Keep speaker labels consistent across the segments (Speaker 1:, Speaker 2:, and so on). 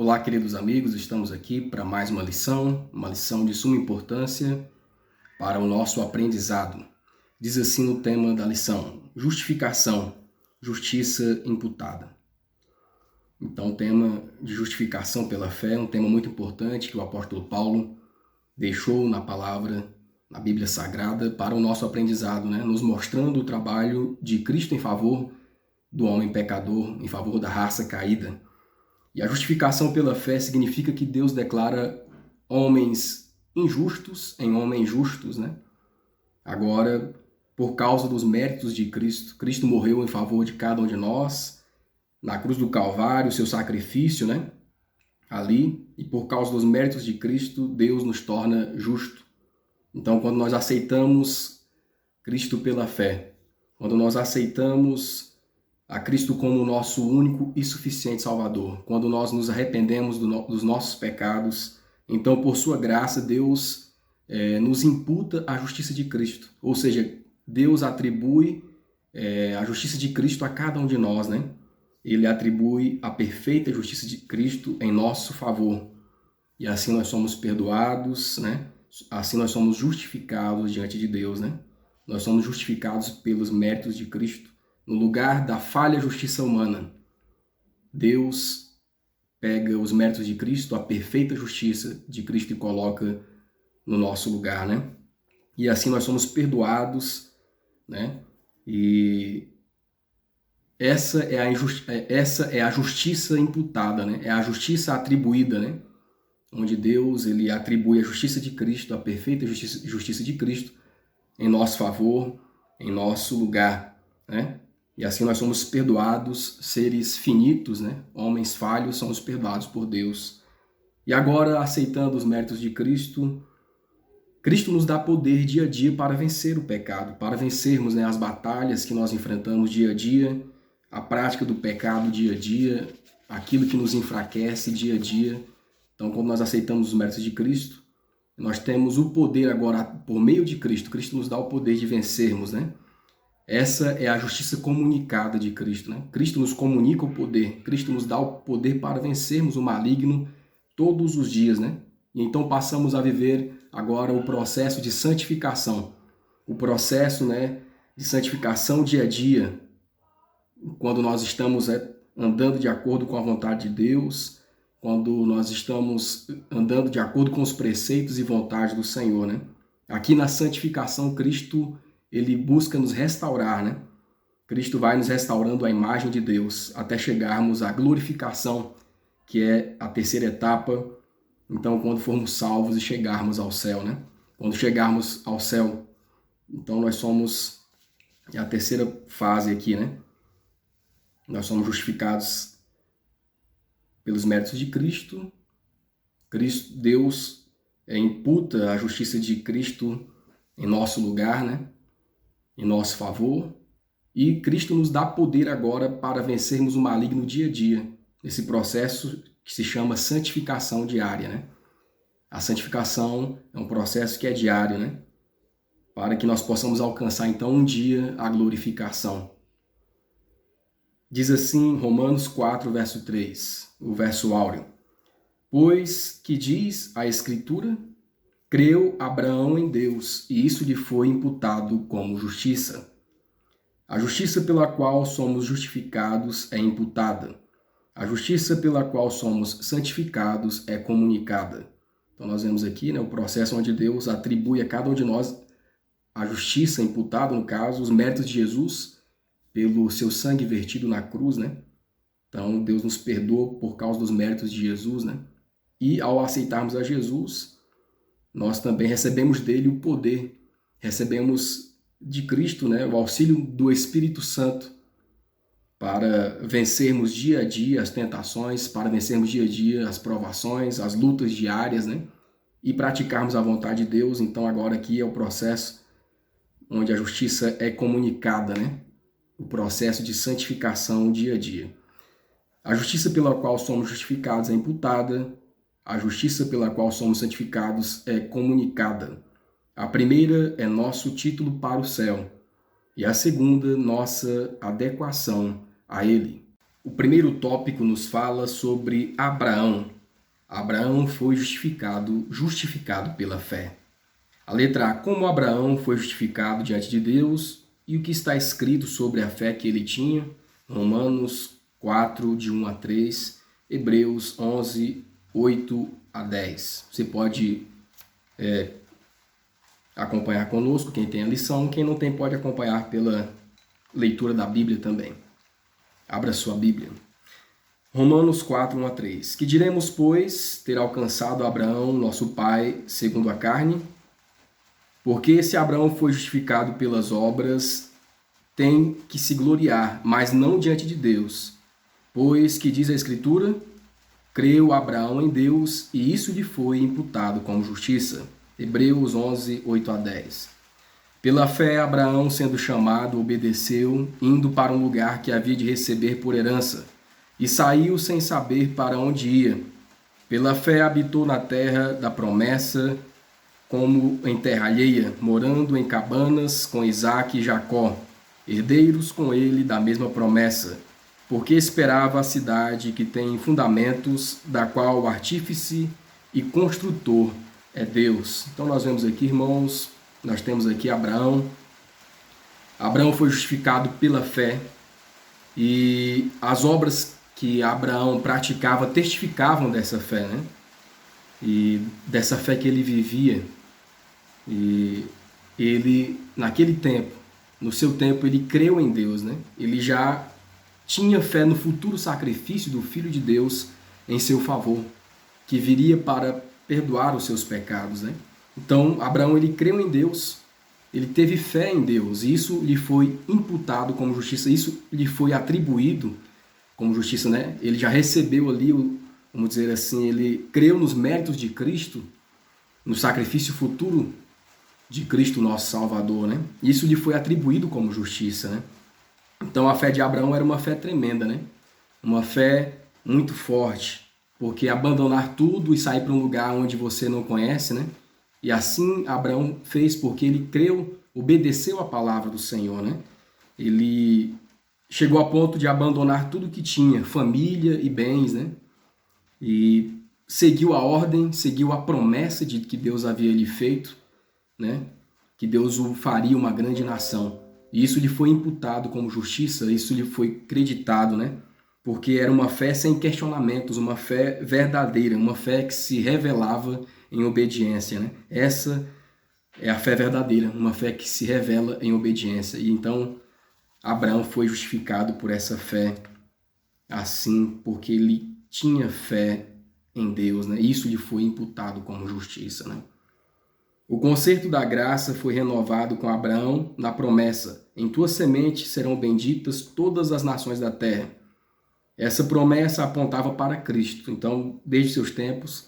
Speaker 1: Olá, queridos amigos, estamos aqui para mais uma lição de suma importância para o nosso aprendizado. Diz assim no tema da lição: justificação, justiça imputada. Então, o tema de justificação pela fé é um tema muito importante que o apóstolo Paulo deixou na palavra, na Bíblia Sagrada, para o nosso aprendizado, nos mostrando o trabalho de Cristo em favor do homem pecador, em favor da raça caída. E a justificação pela fé significa que Deus declara homens injustos em homens justos, Agora, por causa dos méritos de Cristo, Cristo morreu em favor de cada um de nós, na cruz do Calvário, seu sacrifício, Ali, e por causa dos méritos de Cristo, Deus nos torna justo. Então, quando nós aceitamos Cristo pela fé, quando nós aceitamos a Cristo como o nosso único e suficiente Salvador, quando nós nos arrependemos dos nossos pecados, então, por sua graça, Deus nos imputa a justiça de Cristo. Ou seja, Deus atribui a justiça de Cristo a cada um de nós, Ele atribui a perfeita justiça de Cristo em nosso favor. E assim nós somos perdoados, Assim nós somos justificados diante de Deus, Nós somos justificados pelos méritos de Cristo. No lugar da falha justiça humana, Deus pega os méritos de Cristo, a perfeita justiça de Cristo, e coloca no nosso lugar, E assim nós somos perdoados, E essa é a justiça imputada, É a justiça atribuída, Onde Deus ele atribui a justiça de Cristo, a perfeita justiça de Cristo, em nosso favor, em nosso lugar, E assim nós somos perdoados, seres finitos, Homens falhos, somos perdoados por Deus. E agora, aceitando os méritos de Cristo, Cristo nos dá poder dia a dia para vencer o pecado, para vencermos as batalhas que nós enfrentamos dia a dia, a prática do pecado dia a dia, aquilo que nos enfraquece dia a dia. Então, quando nós aceitamos os méritos de Cristo, nós temos o poder agora, por meio de Cristo. Cristo nos dá o poder de vencermos, Essa é a justiça comunicada de Cristo, Cristo nos comunica o poder. Cristo nos dá o poder para vencermos o maligno todos os dias, E então passamos a viver agora o processo de santificação. O processo, de santificação dia a dia. Quando nós estamos andando de acordo com a vontade de Deus, quando nós estamos andando de acordo com os preceitos e vontade do Senhor, Aqui na santificação, Cristo ele busca nos restaurar, Cristo vai nos restaurando a imagem de Deus até chegarmos à glorificação, que é a terceira etapa. Então, quando formos salvos e chegarmos ao céu, Quando chegarmos ao céu, então nós somos a terceira fase aqui, Nós somos justificados pelos méritos de Cristo. Deus imputa a justiça de Cristo em nosso lugar, em nosso favor. E Cristo nos dá poder agora para vencermos o maligno dia a dia, nesse processo que se chama santificação diária, A santificação é um processo que é diário, Para que nós possamos alcançar então um dia a glorificação. Diz assim Romanos 4, verso 3, o verso áureo: Pois que diz a Escritura, creu Abraão em Deus, e isso lhe foi imputado como justiça. A justiça pela qual somos justificados é imputada. A justiça pela qual somos santificados é comunicada. Então nós vemos aqui o processo onde Deus atribui a cada um de nós a justiça imputada, no caso, os méritos de Jesus, pelo seu sangue vertido na cruz, Então Deus nos perdoa por causa dos méritos de Jesus, E ao aceitarmos a Jesus, nós também recebemos dele o poder, recebemos de Cristo, o auxílio do Espírito Santo para vencermos dia a dia as tentações, para vencermos dia a dia as provações, as lutas diárias, E praticarmos a vontade de Deus. Então agora aqui é o processo onde a justiça é comunicada, O processo de santificação dia a dia. A justiça pela qual somos justificados é imputada, a justiça pela qual somos santificados é comunicada. A primeira é nosso título para o céu, e a segunda, nossa adequação a ele. O primeiro tópico nos fala sobre Abraão. Abraão foi justificado pela fé. A letra A, como Abraão foi justificado diante de Deus e o que está escrito sobre a fé que ele tinha. Romanos 4, de 1 a 3, Hebreus 11, 8 a 10. Você pode acompanhar conosco, quem tem a lição, quem não tem pode acompanhar pela leitura da Bíblia também. Abra sua Bíblia. Romanos 4, 1 a 3. Que diremos, pois, ter alcançado Abraão, nosso pai, segundo a carne? Porque se Abraão foi justificado pelas obras, tem que se gloriar, mas não diante de Deus. Pois que diz a Escritura, creu Abraão em Deus e isso lhe foi imputado como justiça. Hebreus 11, 8 a 10. Pela fé, Abraão, sendo chamado, obedeceu, indo para um lugar que havia de receber por herança, e saiu sem saber para onde ia. Pela fé, habitou na terra da promessa, como em terra alheia, morando em cabanas com Isaque e Jacó, herdeiros com ele da mesma promessa, porque esperava a cidade que tem fundamentos, da qual o artífice e construtor é Deus. Então nós vemos aqui, irmãos, nós temos aqui Abraão. Abraão foi justificado pela fé e as obras que Abraão praticava testificavam dessa fé, né? E dessa fé que ele vivia. E ele, naquele tempo, no seu tempo, ele creu em Deus, né? Ele já tinha fé no futuro sacrifício do Filho de Deus em seu favor, que viria para perdoar os seus pecados, né? Então, Abraão, ele creu em Deus, ele teve fé em Deus, e isso lhe foi imputado como justiça, isso lhe foi atribuído como justiça, né? Ele já recebeu ali, vamos dizer assim, ele creu nos méritos de Cristo, no sacrifício futuro de Cristo, nosso Salvador, né? Isso lhe foi atribuído como justiça, né? Então a fé de Abraão era uma fé tremenda, né? Uma fé muito forte, porque abandonar tudo e sair para um lugar onde você não conhece, né? E assim Abraão fez porque ele creu, obedeceu a palavra do Senhor, né? Ele chegou a ponto de abandonar tudo que tinha, família e bens, né? E seguiu a ordem, seguiu a promessa de que Deus havia lhe feito, né? Que Deus o faria uma grande nação. E isso lhe foi imputado como justiça, isso lhe foi creditado, né? Porque era uma fé sem questionamentos, uma fé verdadeira, uma fé que se revelava em obediência, né? Essa é a fé verdadeira, uma fé que se revela em obediência. E então Abraão foi justificado por essa fé, assim, porque ele tinha fé em Deus, né? Isso lhe foi imputado como justiça, né? O concerto da graça foi renovado com Abraão na promessa: em tua semente serão benditas todas as nações da terra. Essa promessa apontava para Cristo. Então, desde seus tempos,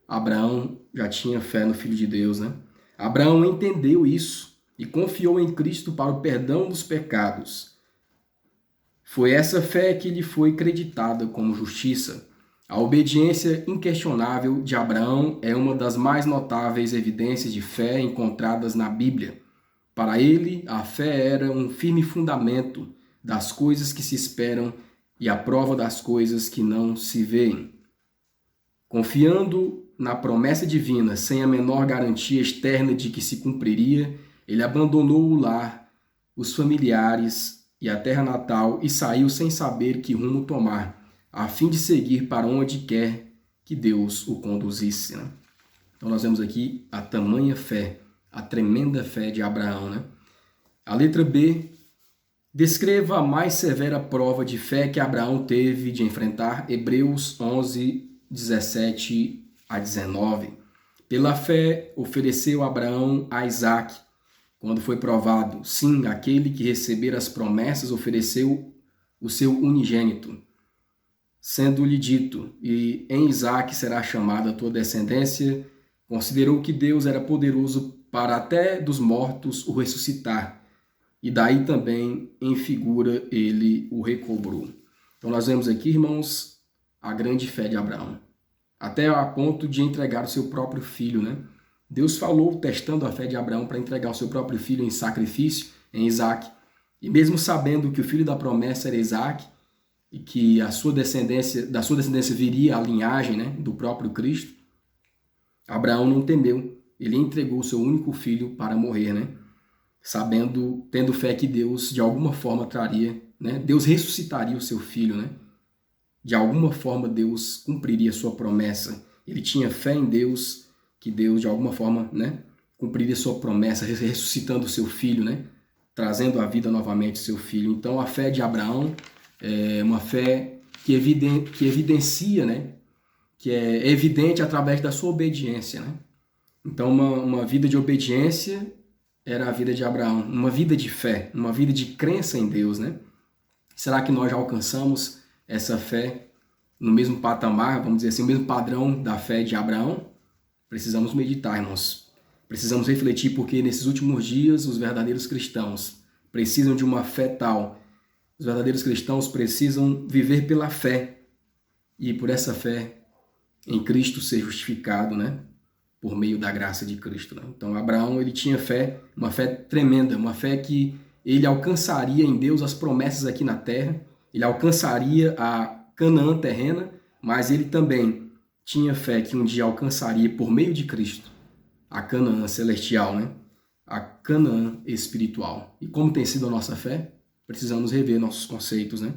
Speaker 1: Abraão já tinha fé no Filho de Deus, né? Abraão entendeu isso e confiou em Cristo para o perdão dos pecados. Foi essa fé que lhe foi creditada como justiça. A obediência inquestionável de Abraão é uma das mais notáveis evidências de fé encontradas na Bíblia. Para ele, a fé era um firme fundamento das coisas que se esperam e a prova das coisas que não se veem. Confiando na promessa divina, sem a menor garantia externa de que se cumpriria, ele abandonou o lar, os familiares e a terra natal e saiu sem saber que rumo tomar, a fim de seguir para onde quer que Deus o conduzisse, né? Então nós vemos aqui a tamanha fé, a tremenda fé de Abraão, né? A letra B, descreva a mais severa prova de fé que Abraão teve de enfrentar. Hebreus 11, 17 a 19. Pela fé ofereceu Abraão a Isaque, quando foi provado. Sim, aquele que receber as promessas ofereceu o seu unigênito, sendo-lhe dito, e em Isaque será chamada a tua descendência, considerou que Deus era poderoso para até dos mortos o ressuscitar, e daí também em figura ele o recobrou. Então nós vemos aqui, irmãos, a grande fé de Abraão, até a ponto de entregar o seu próprio filho, né? Deus falou, testando a fé de Abraão, para entregar o seu próprio filho em sacrifício, em Isaque, e mesmo sabendo que o filho da promessa era Isaque, e que da sua descendência viria a linhagem, né, do próprio Cristo, Abraão não temeu. Ele entregou o seu único filho para morrer, né? Tendo fé que Deus de alguma forma traria, né? Deus ressuscitaria o seu filho, né? De alguma forma Deus cumpriria a sua promessa. Ele tinha fé em Deus, que Deus de alguma forma, né, cumpriria a sua promessa, ressuscitando o seu filho, né? Trazendo à vida novamente o seu filho. Então a fé de Abraão é uma fé que evidencia, né? Que é evidente através da sua obediência, né? Então uma vida de obediência era a vida de Abraão, uma vida de fé, uma vida de crença em Deus, né? Será que nós já alcançamos essa fé no mesmo patamar, vamos dizer assim, o mesmo padrão da fé de Abraão? Precisamos meditar, irmãos. Precisamos refletir, porque nesses últimos dias os verdadeiros cristãos precisam de uma fé tal. Os verdadeiros cristãos precisam viver pela fé e por essa fé em Cristo ser justificado, né? Por meio da graça de Cristo, né? Então Abraão, ele tinha fé, uma fé tremenda, uma fé que ele alcançaria em Deus as promessas aqui na terra, ele alcançaria a Canaã terrena, mas ele também tinha fé que um dia alcançaria por meio de Cristo a Canaã celestial, né? A Canaã espiritual. E como tem sido a nossa fé? Precisamos rever nossos conceitos, né?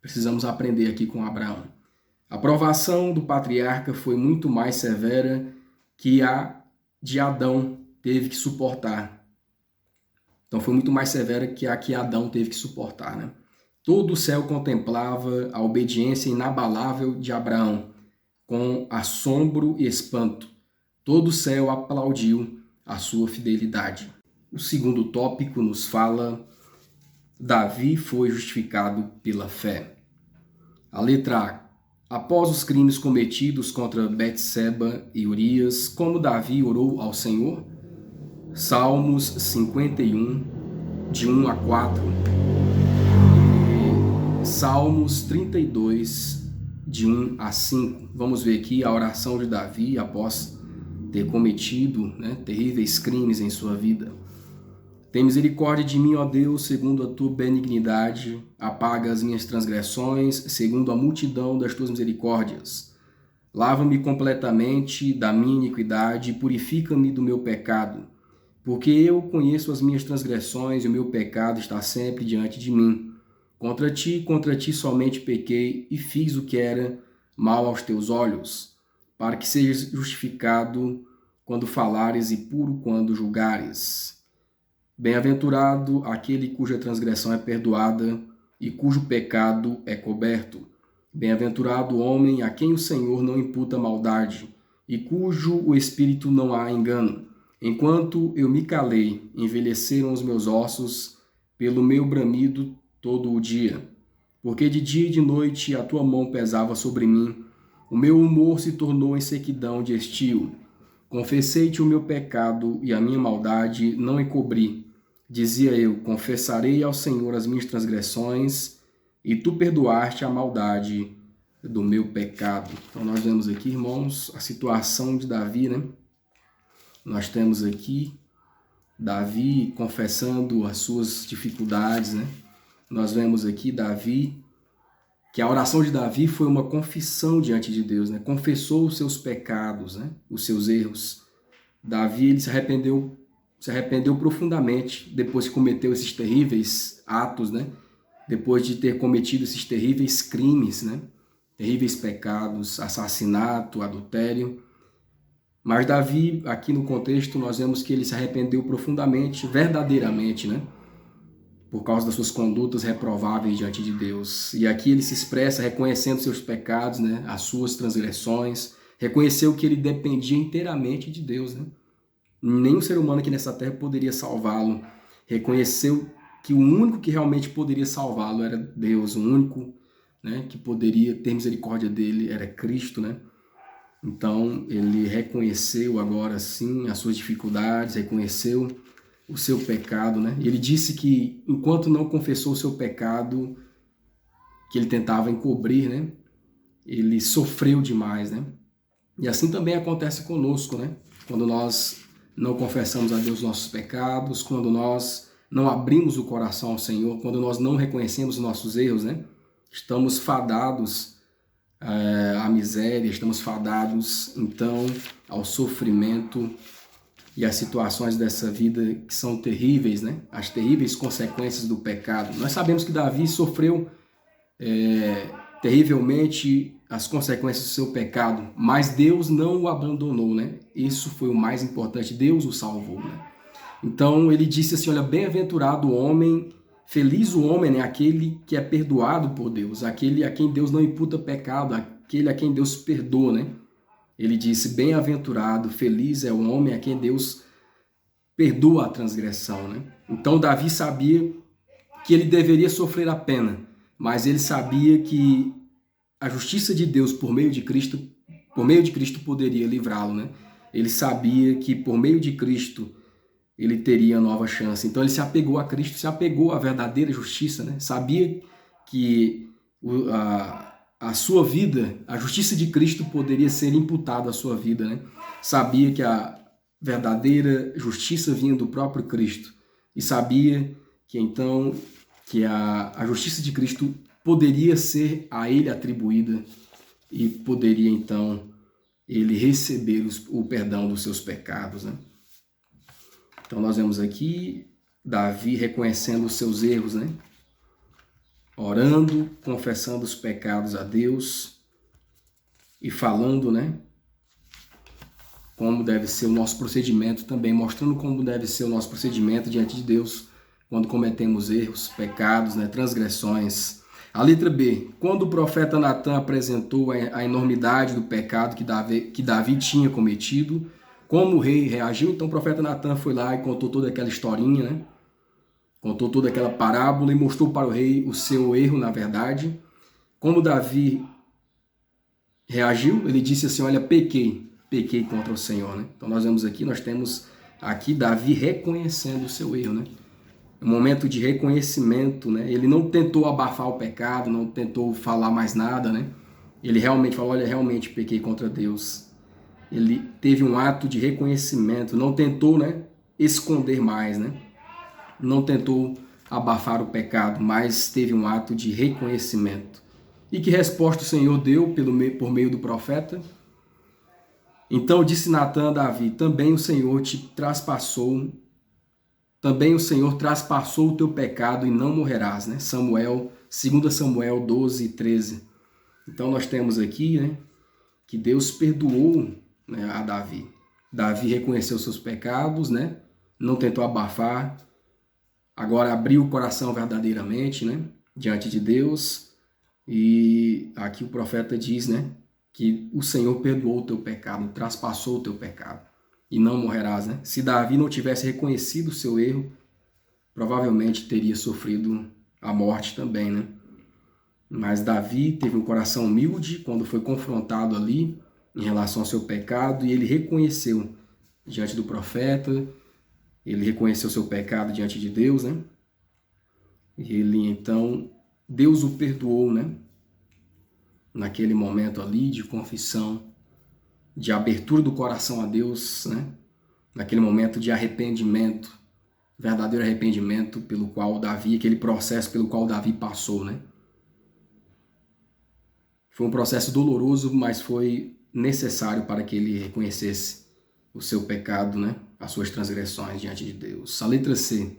Speaker 1: Precisamos aprender aqui com Abraão. A provação do patriarca foi muito mais severa que a de Adão teve que suportar. Então foi muito mais severa que a que Adão teve que suportar, né? Todo o céu contemplava a obediência inabalável de Abraão, com assombro e espanto. Todo o céu aplaudiu a sua fidelidade. O segundo tópico nos fala: Davi foi justificado pela fé. A letra A. Após os crimes cometidos contra Betseba e Urias, como Davi orou ao Senhor? Salmos 51, de 1 a 4. E Salmos 32, de 1 a 5. Vamos ver aqui a oração de Davi após ter cometido, né, terríveis crimes em sua vida. Tem misericórdia de mim, ó Deus, segundo a tua benignidade, apaga as minhas transgressões, segundo a multidão das tuas misericórdias. Lava-me completamente da minha iniquidade e purifica-me do meu pecado, porque eu conheço as minhas transgressões e o meu pecado está sempre diante de mim. Contra ti somente pequei e fiz o que era mal aos teus olhos, para que sejas justificado quando falares e puro quando julgares. Bem-aventurado aquele cuja transgressão é perdoada e cujo pecado é coberto. Bem-aventurado o homem a quem o Senhor não imputa maldade e cujo o espírito não há engano. Enquanto eu me calei, envelheceram os meus ossos pelo meu bramido todo o dia. Porque de dia e de noite a tua mão pesava sobre mim, o meu humor se tornou em sequidão de estio. Confessei-te o meu pecado e a minha maldade não encobri. Dizia eu, confessarei ao Senhor as minhas transgressões, e tu perdoaste a maldade do meu pecado. Então nós vemos aqui, irmãos, a situação de Davi, né? Nós temos aqui Davi confessando as suas dificuldades, né? Nós vemos aqui Davi, que a oração de Davi foi uma confissão diante de Deus, né? Confessou os seus pecados, né? Os seus erros. Davi, ele se arrependeu profundamente depois que cometeu esses terríveis atos, né? Depois de ter cometido esses terríveis crimes, né? Terríveis pecados, assassinato, adultério. Mas Davi, aqui no contexto, nós vemos que ele se arrependeu profundamente, verdadeiramente, né? Por causa das suas condutas reprováveis diante de Deus. E aqui ele se expressa reconhecendo seus pecados, né? As suas transgressões, reconheceu que ele dependia inteiramente de Deus, né? Nenhum ser humano aqui nessa terra poderia salvá-lo. Reconheceu que o único que realmente poderia salvá-lo era Deus, o único, né, que poderia ter misericórdia dele era Cristo, né? Então ele reconheceu agora sim as suas dificuldades, reconheceu o seu pecado, né? E ele disse que enquanto não confessou o seu pecado, que ele tentava encobrir, né? Ele sofreu demais, né? E assim também acontece conosco, né? Quando nós não confessamos a Deus nossos pecados, quando nós não abrimos o coração ao Senhor, quando nós não reconhecemos os nossos erros, né? estamos fadados à miséria, estamos fadados, então, ao sofrimento e às situações dessa vida que são terríveis, né? As terríveis consequências do pecado. Nós sabemos que Davi sofreu terrivelmente as consequências do seu pecado, mas Deus não o abandonou, né? Isso foi o mais importante, Deus o salvou, né? Então ele disse assim, olha, bem-aventurado o homem, feliz o homem, né? Aquele que é perdoado por Deus, aquele a quem Deus não imputa pecado, aquele a quem Deus perdoa, né? Ele disse, bem-aventurado, feliz é o homem a quem Deus perdoa a transgressão, né? Então Davi sabia que ele deveria sofrer a pena, mas ele sabia que a justiça de Deus por meio de Cristo poderia livrá-lo, né? Ele sabia que por meio de Cristo ele teria nova chance. Então ele se apegou a Cristo, se apegou à verdadeira justiça, né? Sabia que a sua vida, a justiça de Cristo poderia ser imputada à sua vida, né? Sabia que a verdadeira justiça vinha do próprio Cristo e sabia que então que a justiça de Cristo poderia ser a ele atribuída e poderia então ele receber o perdão dos seus pecados, né? Então nós vemos aqui Davi reconhecendo os seus erros, né? Orando, confessando os pecados a Deus e falando, né? Como deve ser o nosso procedimento também, mostrando como deve ser o nosso procedimento diante de Deus quando cometemos erros, pecados, né? Transgressões. A letra B. Quando o profeta Natan apresentou a enormidade do pecado que Davi tinha cometido, como o rei reagiu? Então o profeta Natan foi lá e contou toda aquela historinha, né? Contou toda aquela parábola e mostrou para o rei o seu erro, na verdade. Como Davi reagiu? Ele disse assim, olha, pequei contra o Senhor, né? Então nós temos aqui Davi reconhecendo o seu erro, né? Um momento de reconhecimento, né? Ele não tentou abafar o pecado, não tentou falar mais nada, né? Ele realmente falou, olha, realmente pequei contra Deus. Ele teve um ato de reconhecimento, não tentou, né, esconder mais, né? Não tentou abafar o pecado, mas teve um ato de reconhecimento. E que resposta o Senhor deu por meio do profeta? Então disse Natan a Davi, também o Senhor traspassou o teu pecado e não morrerás, né? 2 Samuel 12, 13. Então nós temos aqui, né, que Deus perdoou, né, a Davi. Davi reconheceu seus pecados, né? Não tentou abafar, agora abriu o coração verdadeiramente, né, diante de Deus. E aqui o profeta diz, né, que o Senhor perdoou o teu pecado, traspassou o teu pecado e não morrerás, né? Se Davi não tivesse reconhecido o seu erro, provavelmente teria sofrido a morte também, né? Mas Davi teve um coração humilde quando foi confrontado ali em relação ao seu pecado e ele reconheceu diante do profeta, ele reconheceu seu pecado diante de Deus, né? E ele então, Deus o perdoou, né? Naquele momento ali de confissão, de abertura do coração a Deus, né? Naquele momento de arrependimento, verdadeiro arrependimento pelo qual Davi, aquele processo pelo qual Davi passou, né? Foi um processo doloroso, mas foi necessário para que ele reconhecesse o seu pecado, né? As suas transgressões diante de Deus. A letra C.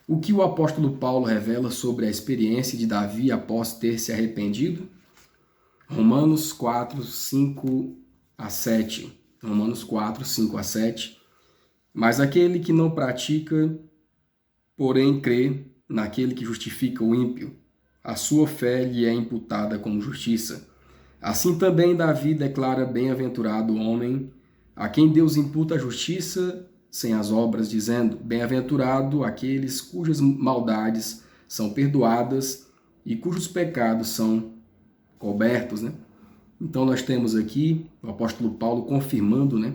Speaker 1: O que o apóstolo Paulo revela sobre a experiência de Davi após ter se arrependido? Romanos 4, 5 a 7. Romanos 4, 5 a 7. Mas aquele que não pratica, porém crê naquele que justifica o ímpio, a sua fé lhe é imputada como justiça. Assim também Davi declara bem-aventurado o homem a quem Deus imputa a justiça sem as obras, dizendo, bem-aventurado aqueles cujas maldades são perdoadas e cujos pecados são cobertos, né? Então nós temos aqui o apóstolo Paulo confirmando, né,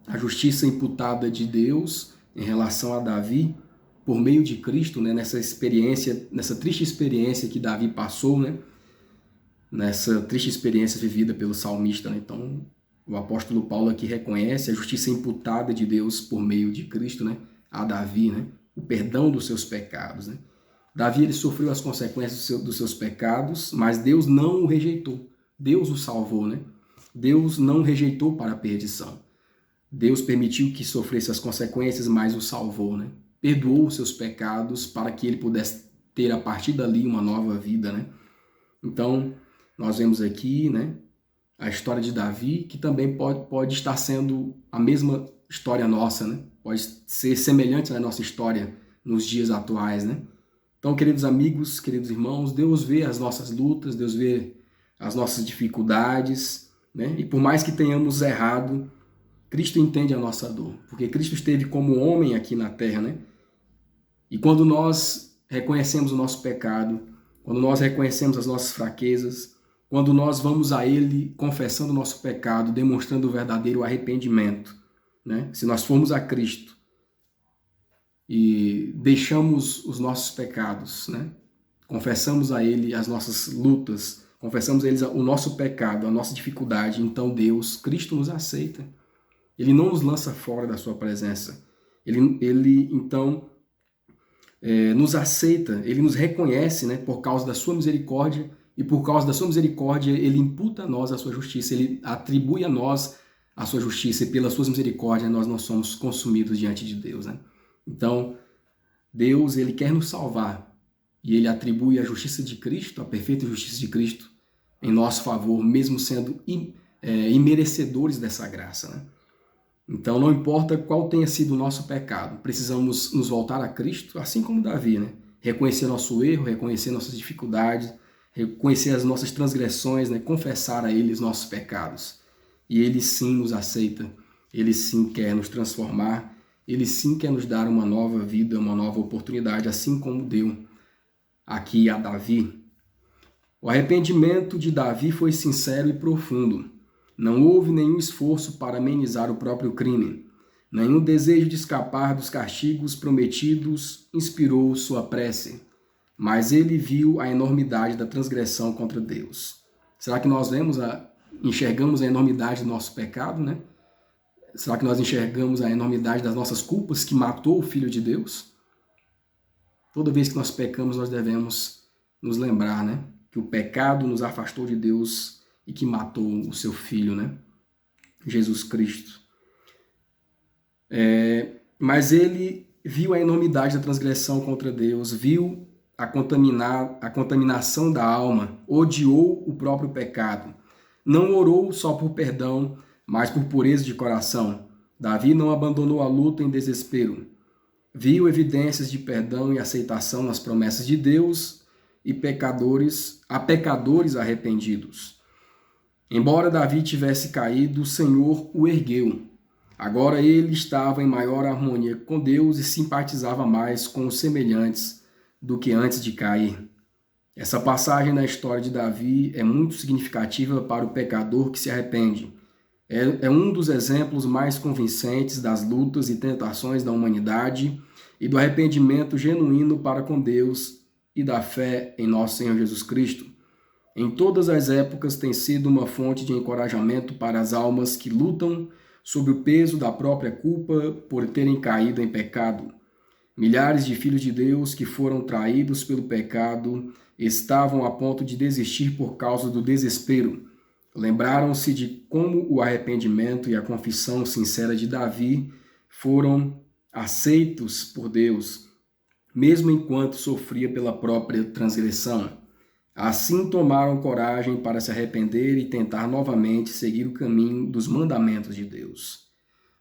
Speaker 1: a justiça imputada de Deus em relação a Davi por meio de Cristo, né, nessa experiência, nessa triste experiência que Davi passou, né, nessa triste experiência vivida pelo salmista, né? Então o apóstolo Paulo aqui reconhece a justiça imputada de Deus por meio de Cristo, né, a Davi, né, o perdão dos seus pecados, né? Davi ele sofreu as consequências dos seus pecados, mas Deus não o rejeitou. Deus o salvou, né? Deus não o rejeitou para a perdição. Deus permitiu que sofresse as consequências, mas o salvou, né? Perdoou os seus pecados para que ele pudesse ter a partir dali uma nova vida, né? Então, nós vemos aqui, né, a história de Davi, que também pode estar sendo a mesma história nossa, né? Pode ser semelhante à nossa história nos dias atuais, né? Então, queridos amigos, queridos irmãos, Deus vê as nossas lutas, Deus vê as nossas dificuldades, né? E por mais que tenhamos errado, Cristo entende a nossa dor, porque Cristo esteve como homem aqui na terra, né? E quando nós reconhecemos o nosso pecado, quando nós reconhecemos as nossas fraquezas, quando nós vamos a Ele confessando o nosso pecado, demonstrando o verdadeiro arrependimento, né? Se nós formos a Cristo e deixamos os nossos pecados, né? Confessamos a Ele as nossas lutas, confessamos a Ele o nosso pecado, a nossa dificuldade, então Deus, Cristo nos aceita. Ele não nos lança fora da sua presença. Ele então, nos aceita, Ele nos reconhece, né, por causa da sua misericórdia, e por causa da sua misericórdia, Ele imputa a nós a sua justiça, Ele atribui a nós a sua justiça, e pelas suas misericórdias nós não somos consumidos diante de Deus, né? Então, Deus, Ele quer nos salvar, e Ele atribui a justiça de Cristo, a perfeita justiça de Cristo, em nosso favor, mesmo sendo imerecedores dessa graça, né? Então, não importa qual tenha sido o nosso pecado, precisamos nos voltar a Cristo, assim como Davi, né? Reconhecer nosso erro, reconhecer nossas dificuldades, reconhecer as nossas transgressões, né? Confessar a Ele os nossos pecados. E Ele sim nos aceita, Ele sim quer nos transformar, Ele sim quer nos dar uma nova vida, uma nova oportunidade, assim como deu aqui a Davi. O arrependimento de Davi foi sincero e profundo. Não houve nenhum esforço para amenizar o próprio crime. Nenhum desejo de escapar dos castigos prometidos inspirou sua prece. Mas ele viu a enormidade da transgressão contra Deus. Será que nós enxergamos a enormidade do nosso pecado, né? Será que nós enxergamos a enormidade das nossas culpas que matou o Filho de Deus? Toda vez que nós pecamos, nós devemos nos lembrar, né, que o pecado nos afastou de Deus e que matou o seu Filho, né? Jesus Cristo. Mas ele viu a enormidade da transgressão contra Deus, viu a contaminação da alma, odiou o próprio pecado. Não orou só por perdão, mas por pureza de coração. Davi não abandonou a luta em desespero. Viu evidências de perdão e aceitação nas promessas de Deus e pecadores arrependidos. Embora Davi tivesse caído, o Senhor o ergueu. Agora ele estava em maior harmonia com Deus e simpatizava mais com os semelhantes do que antes de cair. Essa passagem na história de Davi é muito significativa para o pecador que se arrepende. É um dos exemplos mais convincentes das lutas e tentações da humanidade e do arrependimento genuíno para com Deus e da fé em nosso Senhor Jesus Cristo. Em todas as épocas tem sido uma fonte de encorajamento para as almas que lutam sob o peso da própria culpa por terem caído em pecado. Milhares de filhos de Deus que foram traídos pelo pecado estavam a ponto de desistir por causa do desespero. Lembraram-se de como o arrependimento e a confissão sincera de Davi foram aceitos por Deus, mesmo enquanto sofria pela própria transgressão. Assim tomaram coragem para se arrepender e tentar novamente seguir o caminho dos mandamentos de Deus.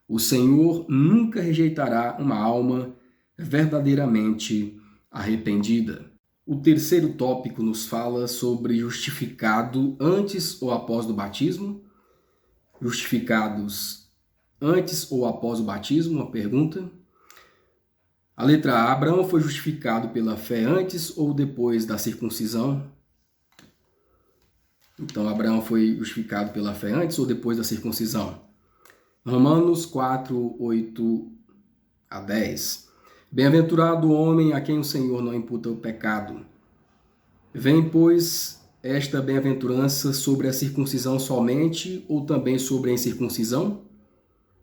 Speaker 1: O Senhor nunca rejeitará uma alma verdadeiramente arrependida. O terceiro tópico nos fala sobre justificado antes ou após o batismo. Justificados antes ou após o batismo? Uma pergunta. A letra A. Abraão foi justificado pela fé antes ou depois da circuncisão? Então, Abraão foi justificado pela fé antes ou depois da circuncisão? Romanos 4, 8 a 10. Bem-aventurado o homem a quem o Senhor não imputa o pecado. Vem, pois, esta bem-aventurança sobre a circuncisão somente ou também sobre a incircuncisão?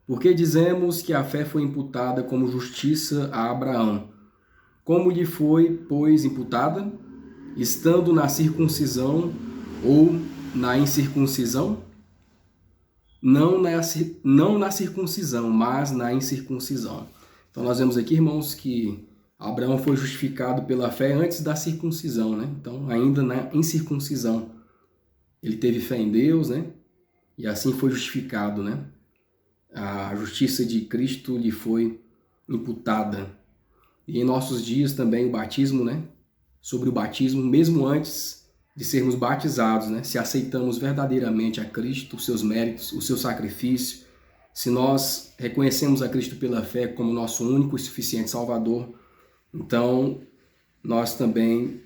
Speaker 1: Porque dizemos que a fé foi imputada como justiça a Abraão. como lhe foi, pois, imputada, estando na circuncisão ou na incircuncisão? Não na circuncisão, mas na incircuncisão. Então nós vemos aqui, irmãos, que Abraão foi justificado pela fé antes da circuncisão, né? Então, ainda na incircuncisão, ele teve fé em Deus, né? E assim foi justificado, né? A justiça de Cristo lhe foi imputada. E em nossos dias também o batismo, né? Sobre o batismo, mesmo antes de sermos batizados, né? Se aceitamos verdadeiramente a Cristo, os seus méritos, o seu sacrifício, se nós reconhecemos a Cristo pela fé como nosso único e suficiente Salvador, então nós também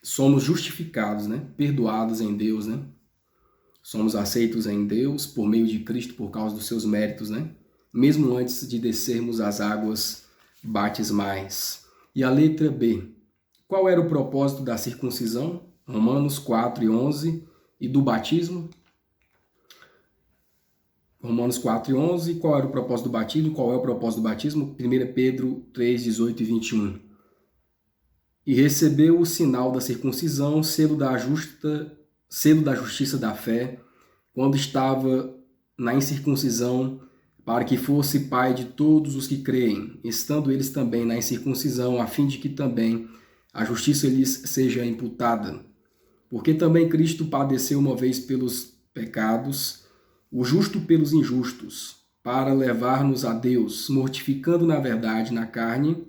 Speaker 1: somos justificados, né? Perdoados em Deus, né? Somos aceitos em Deus por meio de Cristo por causa dos seus méritos, né? Mesmo antes de descermos as águas batismais. E a letra B. Qual era o propósito da circuncisão? Romanos 4:11. E do batismo? Romanos 4:11. Qual era o propósito do batismo? Qual é o propósito do batismo? 1 Pedro 3:18 e 21. E recebeu o sinal da circuncisão, selo da justiça da fé, quando estava na incircuncisão, para que fosse pai de todos os que creem, estando eles também na incircuncisão, a fim de que também a justiça lhes seja imputada. Porque também Cristo padeceu uma vez pelos pecados, o justo pelos injustos, para levar-nos a Deus, mortificando na verdade na carne,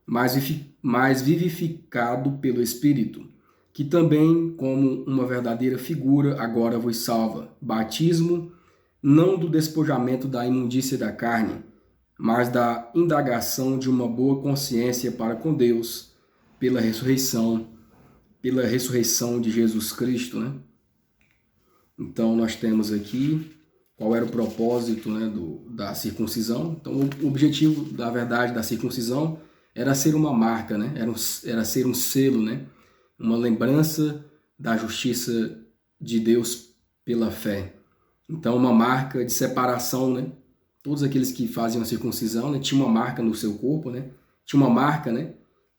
Speaker 1: mas vivificado pelo Espírito, que também, como uma verdadeira figura, agora vos salva. Batismo, não do despojamento da imundícia da carne, mas da indagação de uma boa consciência para com Deus, pela ressurreição de Jesus Cristo, né? Então nós temos aqui qual era o propósito, né, da circuncisão. Então o objetivo, da verdade, da circuncisão era ser uma marca, né? Era ser um selo, né? Uma lembrança da justiça de Deus pela fé. Então, uma marca de separação, né? Todos aqueles que faziam a circuncisão, né, tinham uma marca no seu corpo, né? Tinha uma marca, né,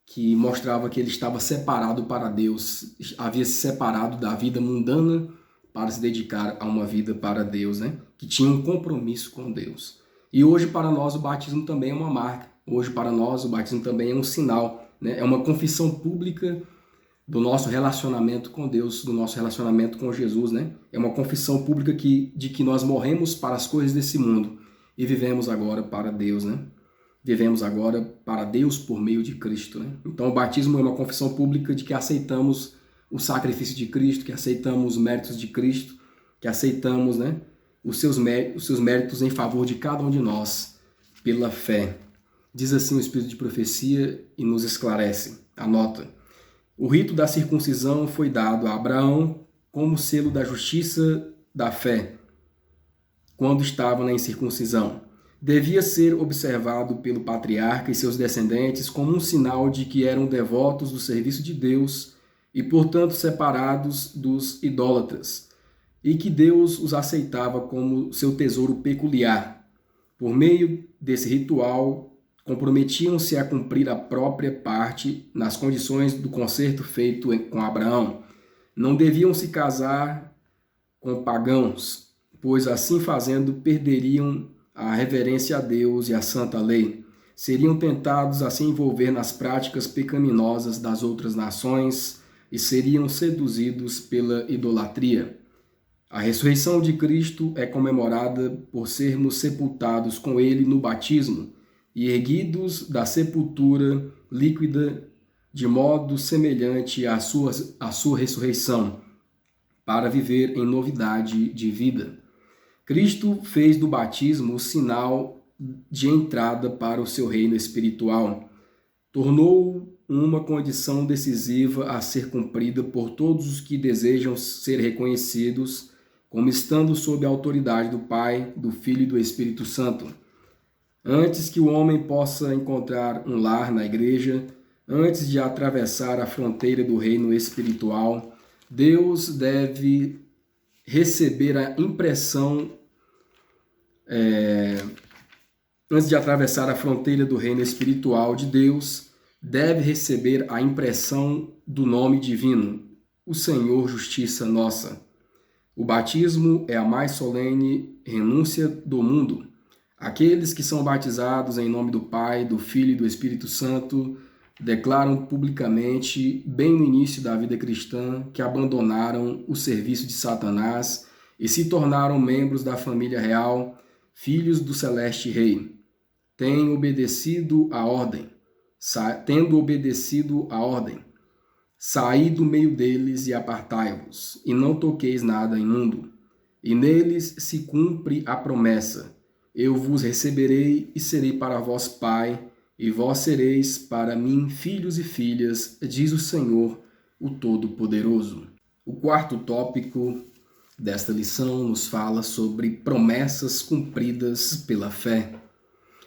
Speaker 1: que mostrava que ele estava separado para Deus, havia se separado da vida mundana para se dedicar a uma vida para Deus, né? Que tinha um compromisso com Deus. E hoje, para nós, o batismo também é uma marca. Hoje, para nós, o batismo também é um sinal, né? É uma confissão pública do nosso relacionamento com Deus, do nosso relacionamento com Jesus, né? É uma confissão pública de que nós morremos para as coisas desse mundo e vivemos agora para Deus, né? Vivemos agora para Deus por meio de Cristo, né? Então o batismo é uma confissão pública de que aceitamos o sacrifício de Cristo, que aceitamos os méritos de Cristo, que aceitamos, né, os seus méritos em favor de cada um de nós pela fé. Diz assim o Espírito de profecia e nos esclarece. Anota. O rito da circuncisão foi dado a Abraão como selo da justiça da fé, quando estava na incircuncisão. Devia ser observado pelo patriarca e seus descendentes como um sinal de que eram devotos do serviço de Deus e, portanto, separados dos idólatras, e que Deus os aceitava como seu tesouro peculiar. Por meio desse ritual, comprometiam-se a cumprir a própria parte nas condições do concerto feito com Abraão. Não deviam se casar com pagãos, pois assim fazendo perderiam a reverência a Deus e a santa lei. Seriam tentados a se envolver nas práticas pecaminosas das outras nações e seriam seduzidos pela idolatria. A ressurreição de Cristo é comemorada por sermos sepultados com ele no batismo e erguidos da sepultura líquida de modo semelhante à sua ressurreição, para viver em novidade de vida. Cristo fez do batismo o sinal de entrada para o seu reino espiritual. Tornou-o uma condição decisiva a ser cumprida por todos os que desejam ser reconhecidos como estando sob a autoridade do Pai, do Filho e do Espírito Santo. Antes que o homem possa encontrar um lar na igreja, antes de atravessar a fronteira do reino espiritual, Deus deve receber a impressão. Antes de atravessar a fronteira do reino espiritual de Deus, deve receber a impressão do nome divino, o Senhor Justiça Nossa. O batismo é a mais solene renúncia do mundo. Aqueles que são batizados em nome do Pai, do Filho e do Espírito Santo declaram publicamente, bem no início da vida cristã, que abandonaram o serviço de Satanás e se tornaram membros da família real, filhos do Celeste Rei. Tendo obedecido a ordem, saí do meio deles e apartai-vos, e não toqueis nada imundo. E neles se cumpre a promessa: eu vos receberei e serei para vós pai, e vós sereis para mim filhos e filhas, diz o Senhor, o Todo-Poderoso. O quarto tópico desta lição nos fala sobre promessas cumpridas pela fé.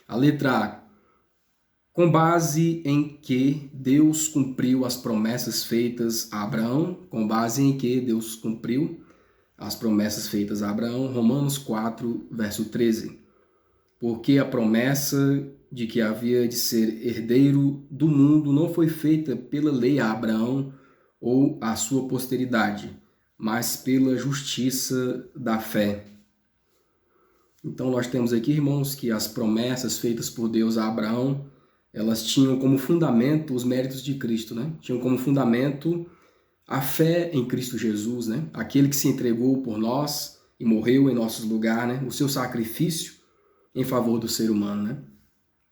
Speaker 1: A letra A. Com base em que Deus cumpriu as promessas feitas a Abraão, com base em que Deus cumpriu as promessas feitas a Abraão, Romanos 4, verso 13. Porque a promessa de que havia de ser herdeiro do mundo não foi feita pela lei a Abraão ou a sua posteridade, mas pela justiça da fé. Então nós temos aqui, irmãos, que as promessas feitas por Deus a Abraão, elas tinham como fundamento os méritos de Cristo, né? Tinham como fundamento a fé em Cristo Jesus, né? Aquele que se entregou por nós e morreu em nossos lugares, né? O seu sacrifício em favor do ser humano, né?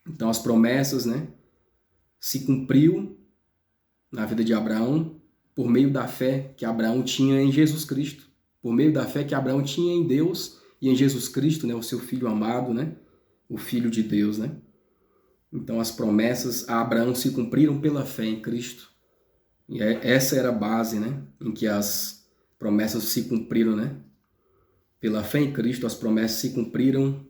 Speaker 1: Então as promessas, né, se cumpriu na vida de Abraão por meio da fé que Abraão tinha em Jesus Cristo, por meio da fé que Abraão tinha em Deus e em Jesus Cristo, né, o seu filho amado, né, o filho de Deus, né? Então as promessas a Abraão se cumpriram pela fé em Cristo. E essa era a base, né, em que as promessas se cumpriram, né? Pela fé em Cristo as promessas se cumpriram,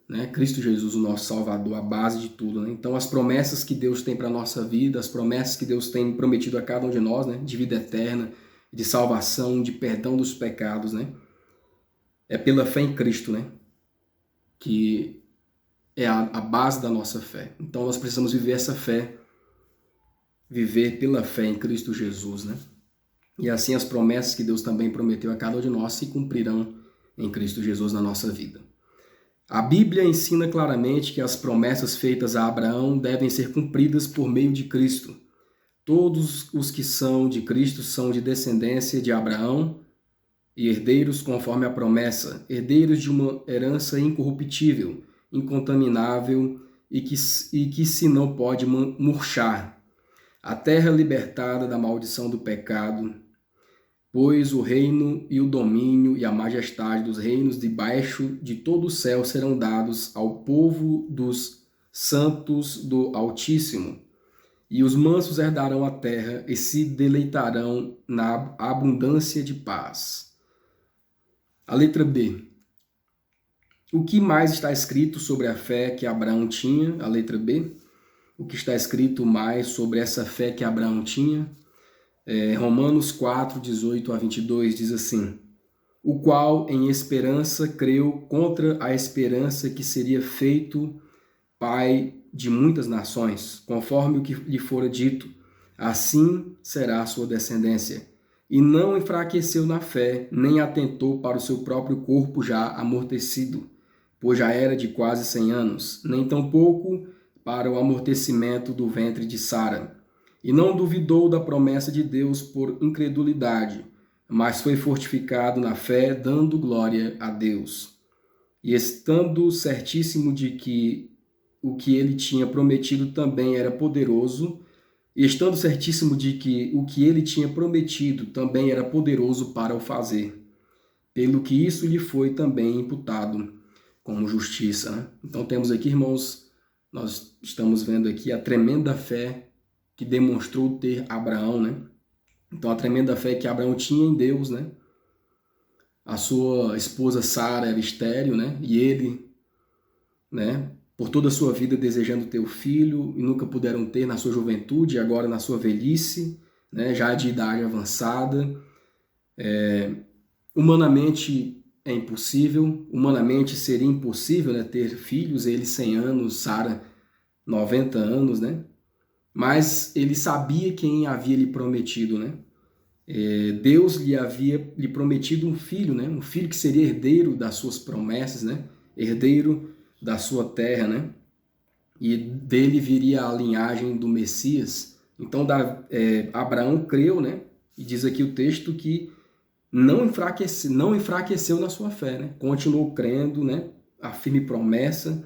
Speaker 1: né? Cristo Jesus, o nosso Salvador, a base de tudo, né? Então as promessas que Deus tem para a nossa vida, as promessas que Deus tem prometido a cada um de nós, né, de vida eterna, de salvação, de perdão dos pecados, né, é pela fé em Cristo, né, que é a base da nossa fé. Então nós precisamos viver essa fé, viver pela fé em Cristo Jesus, né? E assim as promessas que Deus também prometeu a cada um de nós se cumprirão em Cristo Jesus na nossa vida. A Bíblia ensina claramente que as promessas feitas a Abraão devem ser cumpridas por meio de Cristo. Todos os que são de Cristo são de descendência de Abraão e herdeiros conforme a promessa, herdeiros de uma herança incorruptível, incontaminável e que se não pode murchar. A terra libertada da maldição do pecado, pois o reino e o domínio e a majestade dos reinos debaixo de todo o céu serão dados ao povo dos santos do Altíssimo. E os mansos herdarão a terra e se deleitarão na abundância de paz. A letra B. O que mais está escrito sobre a fé que Abraão tinha? A letra B. O que está escrito mais sobre essa fé que Abraão tinha? Romanos 4, 18 a 22 diz assim: o qual em esperança creu contra a esperança que seria feito pai de muitas nações, conforme o que lhe fora dito, assim será a sua descendência. E não enfraqueceu na fé, nem atentou para o seu próprio corpo já amortecido, pois já era de quase 100 anos, nem tampouco para o amortecimento do ventre de Sara. E não duvidou da promessa de Deus por incredulidade, mas foi fortificado na fé, dando glória a Deus. E estando certíssimo de que o que ele tinha prometido também era poderoso, para o fazer, pelo que isso lhe foi também imputado como justiça, né? Então temos aqui, irmãos, nós estamos vendo aqui a tremenda fé que demonstrou ter Abraão, né? Então a tremenda fé que Abraão tinha em Deus, né? A sua esposa Sara era estéril, né? E ele, né, por toda a sua vida desejando ter o filho e nunca puderam ter na sua juventude, e agora na sua velhice, né, já de idade avançada. Humanamente é impossível, humanamente seria impossível, né, ter filhos, ele 100 anos, Sara 90 anos, né? mas ele sabia quem havia lhe prometido, né? Deus lhe havia lhe prometido um filho, né? Um filho que seria herdeiro das suas promessas, né? Herdeiro da sua terra, né? E dele viria a linhagem do Messias. Então Abraão creu, né? E diz aqui o texto que não enfraqueceu na sua fé, né? Continuou crendo, né? A firme promessa,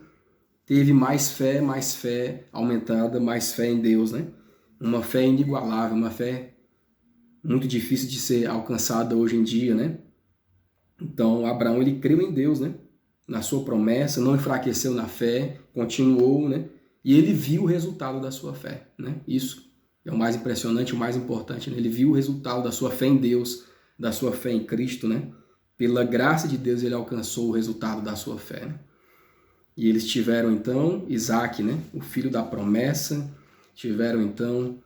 Speaker 1: teve mais fé aumentada, mais fé em Deus, né? Uma fé inigualável, uma fé muito difícil de ser alcançada hoje em dia, né? Então, Abraão, ele creu em Deus, né? Na sua promessa, não enfraqueceu na fé, continuou, né? E ele viu o resultado da sua fé, né? Isso é o mais impressionante, o mais importante, né? Ele viu o resultado da sua fé em Deus, da sua fé em Cristo, né? Pela graça de Deus, ele alcançou o resultado da sua fé, né? E eles tiveram, então, Isaac, né? O filho da promessa, tiveram, então,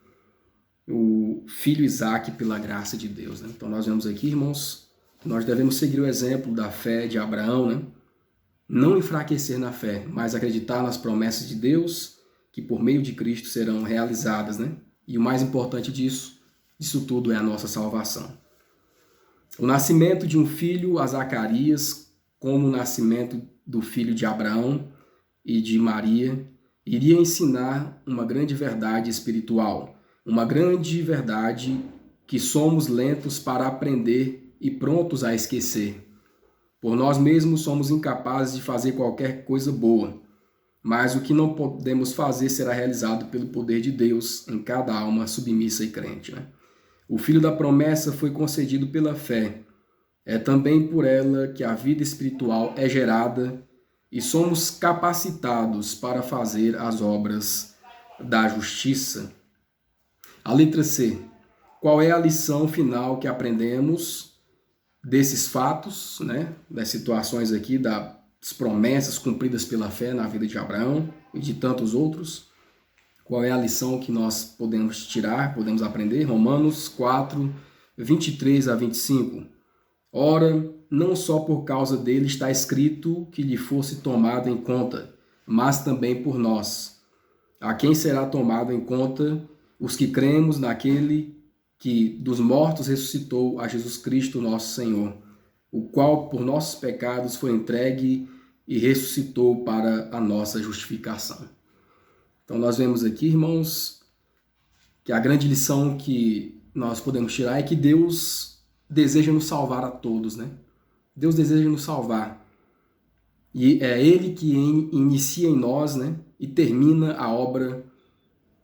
Speaker 1: o filho Isaac pela graça de Deus, né? Então nós vemos aqui, irmãos, que nós devemos seguir o exemplo da fé de Abraão, né? Não enfraquecer na fé, mas acreditar nas promessas de Deus, que por meio de Cristo serão realizadas, né? E o mais importante disso tudo é a nossa salvação. O nascimento de um filho a Zacarias, como o nascimento do filho de Abraão e de Maria, iria ensinar uma grande verdade espiritual, uma grande verdade que somos lentos para aprender e prontos a esquecer. Por nós mesmos somos incapazes de fazer qualquer coisa boa, mas o que não podemos fazer será realizado pelo poder de Deus em cada alma submissa e crente, né? O filho da promessa foi concedido pela fé. É também por ela que a vida espiritual é gerada e somos capacitados para fazer as obras da justiça. A letra C. Qual é a lição final que aprendemos desses fatos, né? Das situações aqui, das promessas cumpridas pela fé na vida de Abraão e de tantos outros? Qual é a lição que nós podemos tirar, podemos aprender? Romanos 4, 23 a 25. Ora, não só por causa dele está escrito que lhe fosse tomado em conta, mas também por nós. A quem será tomado em conta? Os que cremos naquele que dos mortos ressuscitou a Jesus Cristo, nosso Senhor, o qual por nossos pecados foi entregue e ressuscitou para a nossa justificação. Então nós vemos aqui, irmãos, que a grande lição que nós podemos tirar é que Deus deseja nos salvar a todos, né? Deus deseja nos salvar. E é Ele que inicia em nós, né? E termina a obra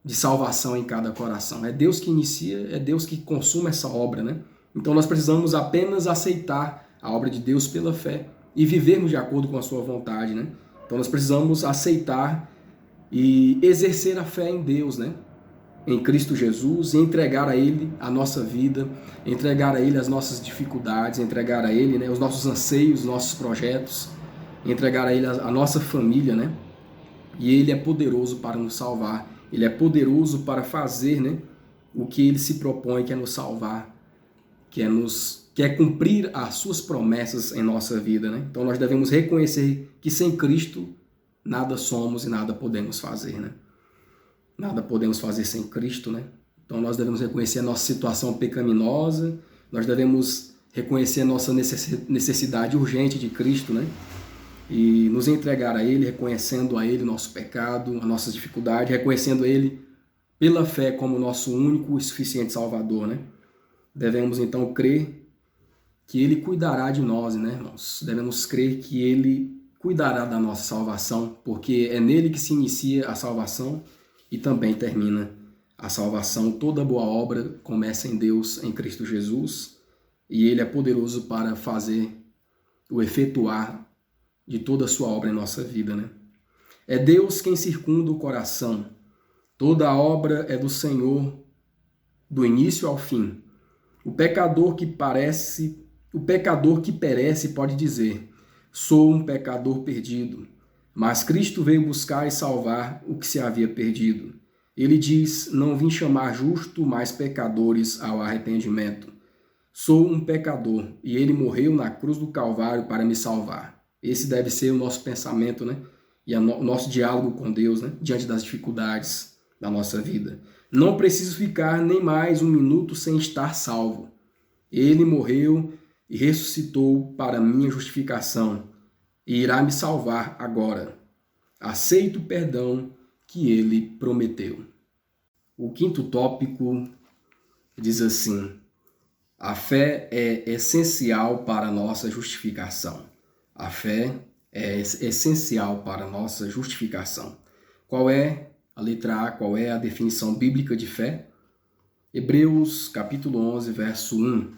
Speaker 1: de salvação em cada coração. É Deus que inicia, é Deus que consuma essa obra, né? Então nós precisamos apenas aceitar a obra de Deus pela fé e vivermos de acordo com a sua vontade, né? Então nós precisamos aceitar e exercer a fé em Deus, né? Em Cristo Jesus, e entregar a Ele a nossa vida, entregar a Ele as nossas dificuldades, entregar a Ele, né, os nossos anseios, os nossos projetos, entregar a Ele a nossa família, né? E Ele é poderoso para nos salvar, Ele é poderoso para fazer, né, o que Ele se propõe, que é nos salvar, que é cumprir as suas promessas em nossa vida, né? Então nós devemos reconhecer que sem Cristo nada somos e nada podemos fazer, né? Nada podemos fazer sem Cristo, né? Então nós devemos reconhecer a nossa situação pecaminosa, nós devemos reconhecer a nossa necessidade urgente de Cristo, né? E nos entregar a Ele, reconhecendo a Ele o nosso pecado, a nossa dificuldade, reconhecendo a Ele pela fé como nosso único e suficiente Salvador, né? Devemos então crer que Ele cuidará de nós, né, irmãos? Devemos crer que Ele cuidará da nossa salvação, porque é nele que se inicia a salvação e também termina a salvação. Toda boa obra começa em Deus, em Cristo Jesus, e Ele é poderoso para fazer o efetuar de toda a sua obra em nossa vida, né? É Deus quem circunda o coração. Toda a obra é do Senhor, do início ao fim. O pecador que perece pode dizer: sou um pecador perdido. Mas Cristo veio buscar e salvar o que se havia perdido. Ele diz: não vim chamar justo, mas pecadores ao arrependimento. Sou um pecador e Ele morreu na cruz do Calvário para me salvar. Esse deve ser o nosso pensamento, né? E o nosso diálogo com Deus, né? Diante das dificuldades. da nossa vida. Não preciso ficar nem mais um minuto sem estar salvo. Ele morreu e ressuscitou para minha justificação e irá me salvar agora. Aceito o perdão que ele prometeu. O quinto tópico diz assim: a fé é essencial para a nossa justificação. A fé é essencial para a nossa justificação. Qual é a letra A? Qual é a definição bíblica de fé? Hebreus capítulo 11, verso 1.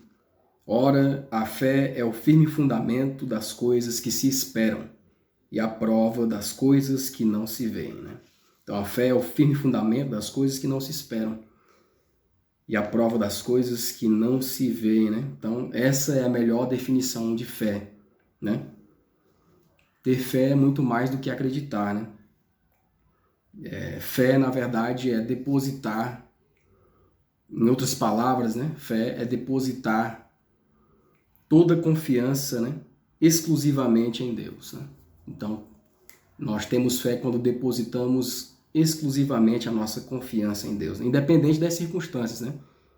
Speaker 1: Ora, a fé é o firme fundamento das coisas que se esperam e a prova das coisas que não se veem, né? Então, a fé é o firme fundamento das coisas que não se esperam e a prova das coisas que não se veem, né? Então, essa é a melhor definição de fé, né? Ter fé é muito mais do que acreditar, né? Fé, na verdade, é depositar, em outras palavras, né? Fé é depositar toda confiança, né? Exclusivamente em Deus, né? Então, nós temos fé quando depositamos exclusivamente a nossa confiança em Deus, independente das circunstâncias, né?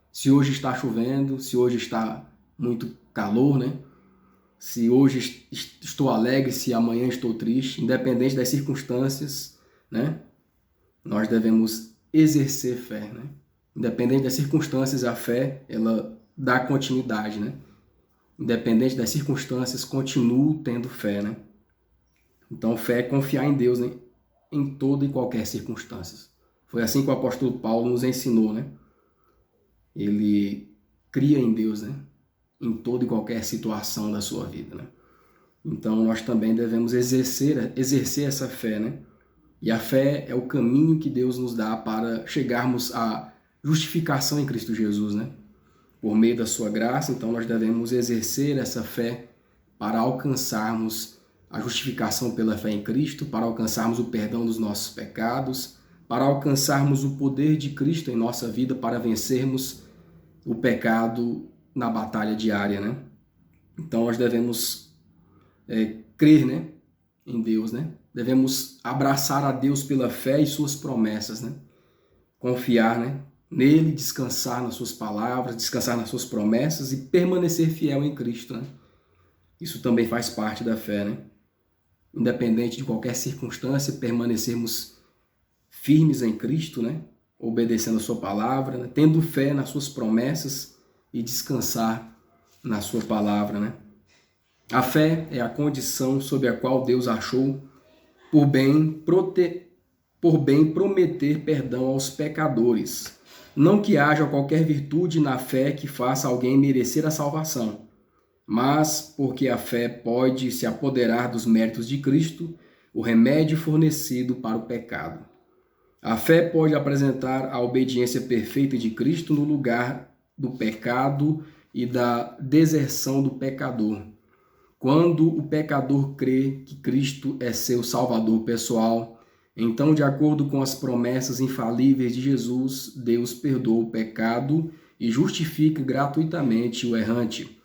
Speaker 1: Se hoje está chovendo, se hoje está muito calor, né? Se hoje estou alegre, se amanhã estou triste, independente das circunstâncias, né? Nós devemos exercer fé, né? Independente das circunstâncias, a fé, ela dá continuidade, né? Independente das circunstâncias, continuo tendo fé, né? Então, fé é confiar em Deus, né? Em toda e qualquer circunstância. Foi assim que o apóstolo Paulo nos ensinou, né? Ele cria em Deus, né? Em toda e qualquer situação da sua vida, né? Então, nós também devemos exercer essa fé, né? E a fé é o caminho que Deus nos dá para chegarmos à justificação em Cristo Jesus, né? Por meio da sua graça, então nós devemos exercer essa fé para alcançarmos a justificação pela fé em Cristo, para alcançarmos o perdão dos nossos pecados, para alcançarmos o poder de Cristo em nossa vida, para vencermos o pecado na batalha diária, né? Então nós devemos crer, né, em Deus, né? Devemos abraçar a Deus pela fé e suas promessas, né? Confiar, né, nele, descansar nas suas palavras, descansar nas suas promessas e permanecer fiel em Cristo, né? Isso também faz parte da fé, né? Independente de qualquer circunstância, permanecermos firmes em Cristo, né? Obedecendo a sua palavra, né? Tendo fé nas suas promessas e descansar na sua palavra, né? A fé é a condição sob a qual Deus achou por bem prometer perdão aos pecadores. Não que haja qualquer virtude na fé que faça alguém merecer a salvação, mas porque a fé pode se apoderar dos méritos de Cristo, o remédio fornecido para o pecado. A fé pode apresentar a obediência perfeita de Cristo no lugar do pecado e da deserção do pecador. Quando o pecador crê que Cristo é seu Salvador pessoal, então, de acordo com as promessas infalíveis de Jesus, Deus perdoa o pecado e justifica gratuitamente o errante.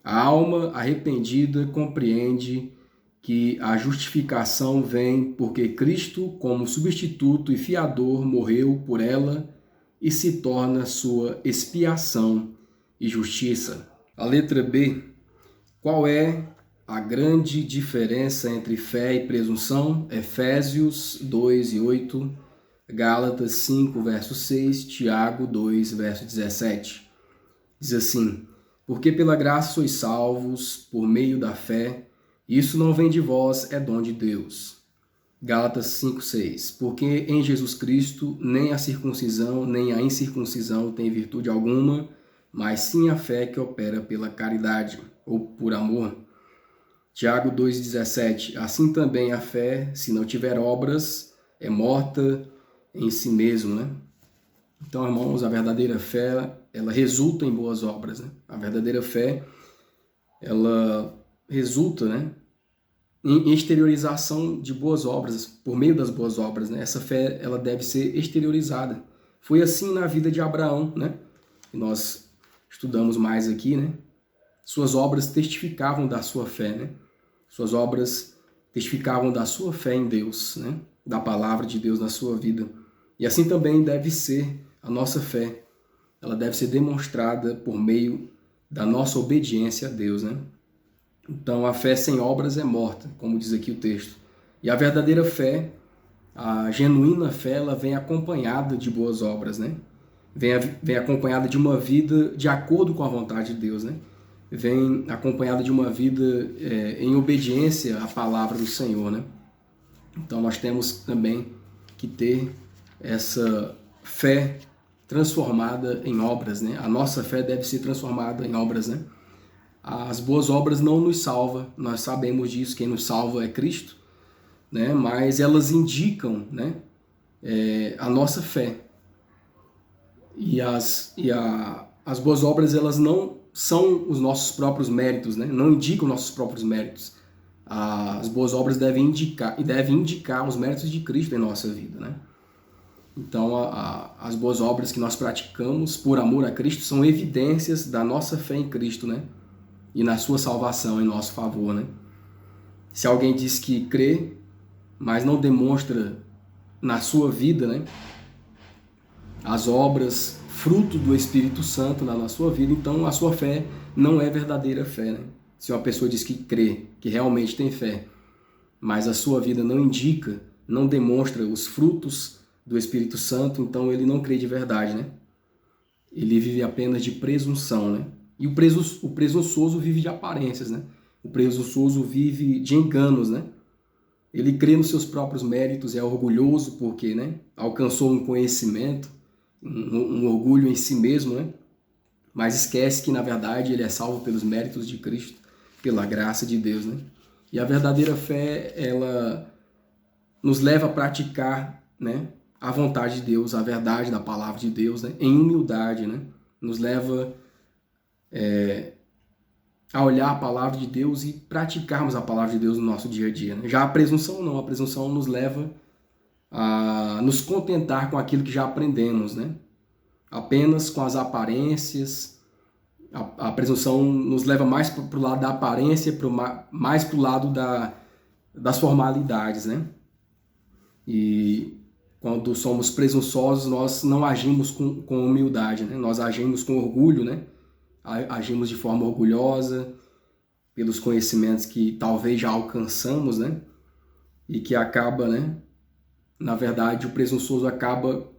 Speaker 1: A alma arrependida compreende que a justificação vem porque Cristo, como substituto e fiador, morreu por ela e se torna sua expiação e justiça. A letra B. Qual é a grande diferença entre fé e presunção? Efésios 2 e 8, Gálatas 5, verso 6, Tiago 2, verso 17. Diz assim: porque pela graça sois salvos, por meio da fé, isso não vem de vós, é dom de Deus. Gálatas 5, 6. Porque em Jesus Cristo nem a circuncisão nem a incircuncisão tem virtude alguma, mas sim a fé que opera pela caridade, ou por amor. Tiago 2,17. Assim também a fé, se não tiver obras, é morta em si mesmo, né? Então, irmãos, a verdadeira fé, ela resulta em boas obras, né? A verdadeira fé, ela resulta, né, em exteriorização de boas obras, por meio das boas obras, né? Essa fé, ela deve ser exteriorizada. Foi assim na vida de Abraão, né? Que nós estudamos mais aqui, né? Suas obras testificavam da sua fé, né? Suas obras testificavam da sua fé em Deus, né? Da palavra de Deus na sua vida. E assim também deve ser a nossa fé. Ela deve ser demonstrada por meio da nossa obediência a Deus, né? Então, a fé sem obras é morta, como diz aqui o texto. E a verdadeira fé, a genuína fé, ela vem acompanhada de boas obras, né? Vem acompanhada de uma vida de acordo com a vontade de Deus, né? Vem acompanhada de uma vida em obediência à palavra do Senhor, né? Então, nós temos também que ter essa fé transformada em obras, né? A nossa fé deve ser transformada em obras, né? As boas obras não nos salvam, nós sabemos disso, quem nos salva é Cristo, né? Mas elas indicam, né, a nossa fé. E as boas obras, elas não são os nossos próprios méritos, né? Não indicam nossos próprios méritos. As boas obras devem indicar os méritos de Cristo em nossa vida, né? Então, as boas obras que nós praticamos por amor a Cristo são evidências da nossa fé em Cristo, né? E na sua salvação em nosso favor, né? Se alguém diz que crê, mas não demonstra na sua vida, né, as obras, fruto do Espírito Santo na sua vida, então a sua fé não é verdadeira fé, né? Se uma pessoa diz que crê, que realmente tem fé, mas a sua vida não indica, não demonstra os frutos do Espírito Santo, então ele não crê de verdade, né? Ele vive apenas de presunção, né? E o presunçoso vive de aparências, né? O presunçoso vive de enganos, né? Ele crê nos seus próprios méritos, é orgulhoso porque, né, alcançou um conhecimento, um orgulho em si mesmo, né? Mas esquece que, na verdade, ele é salvo pelos méritos de Cristo, pela graça de Deus, né? E a verdadeira fé, ela nos leva a praticar, né, a vontade de Deus, a verdade da palavra de Deus, né, em humildade, né? Nos leva a olhar a palavra de Deus e praticarmos a palavra de Deus no nosso dia a dia, né? Já a presunção não, a presunção nos leva a nos contentar com aquilo que já aprendemos, né? Apenas com as aparências. A presunção nos leva mais para o lado da aparência, mais para o lado das formalidades, né? E quando somos presunçosos, nós não agimos com humildade, né? Nós agimos com orgulho, né? Agimos de forma orgulhosa pelos conhecimentos que talvez já alcançamos, né? E que acaba, né? Na verdade, o presunçoso acaba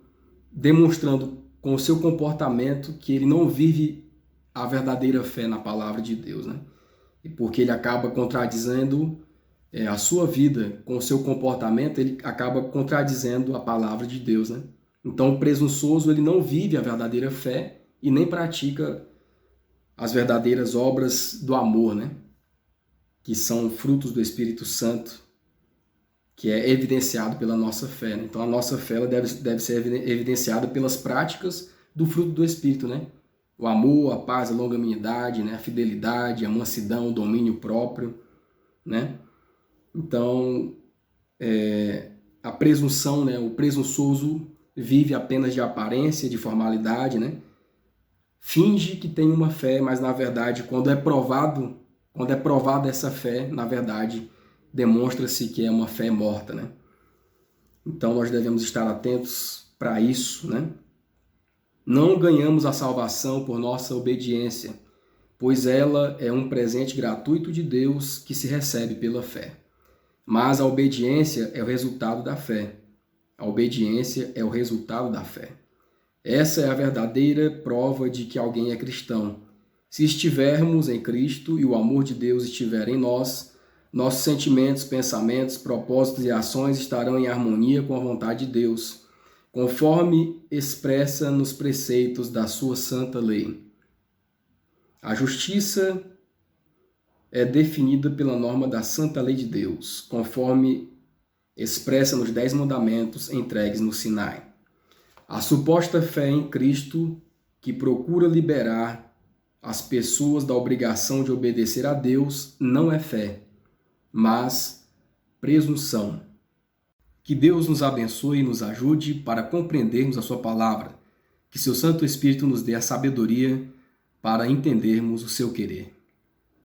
Speaker 1: demonstrando com o seu comportamento que ele não vive a verdadeira fé na palavra de Deus, né? E porque ele acaba contradizendo a sua vida com o seu comportamento, ele acaba contradizendo a palavra de Deus, né? Então, o presunçoso, ele não vive a verdadeira fé e nem pratica as verdadeiras obras do amor, né? Que são frutos do Espírito Santo, que é evidenciado pela nossa fé, né? Então a nossa fé ela deve ser evidenciada pelas práticas do fruto do Espírito, né? O amor, a paz, a longanimidade, né? A fidelidade, a mansidão, o domínio próprio, né? Então, a presunção, né? O presunçoso vive apenas de aparência, de formalidade, né? Finge que tem uma fé, mas na verdade, quando é provada essa fé, na verdade, demonstra-se que é uma fé morta, né? Então nós devemos estar atentos para isso, né? Não ganhamos a salvação por nossa obediência, pois ela é um presente gratuito de Deus que se recebe pela fé. Mas a obediência é o resultado da fé. A obediência é o resultado da fé. Essa é a verdadeira prova de que alguém é cristão. Se estivermos em Cristo e o amor de Deus estiver em nós, nossos sentimentos, pensamentos, propósitos e ações estarão em harmonia com a vontade de Deus, conforme expressa nos preceitos da sua santa lei. A justiça é definida pela norma da santa lei de Deus, conforme expressa nos 10 mandamentos entregues no Sinai. A suposta fé em Cristo, que procura liberar as pessoas da obrigação de obedecer a Deus, não é fé, mas presunção. Que Deus nos abençoe e nos ajude para compreendermos a sua palavra. Que seu Santo Espírito nos dê a sabedoria para entendermos o seu querer.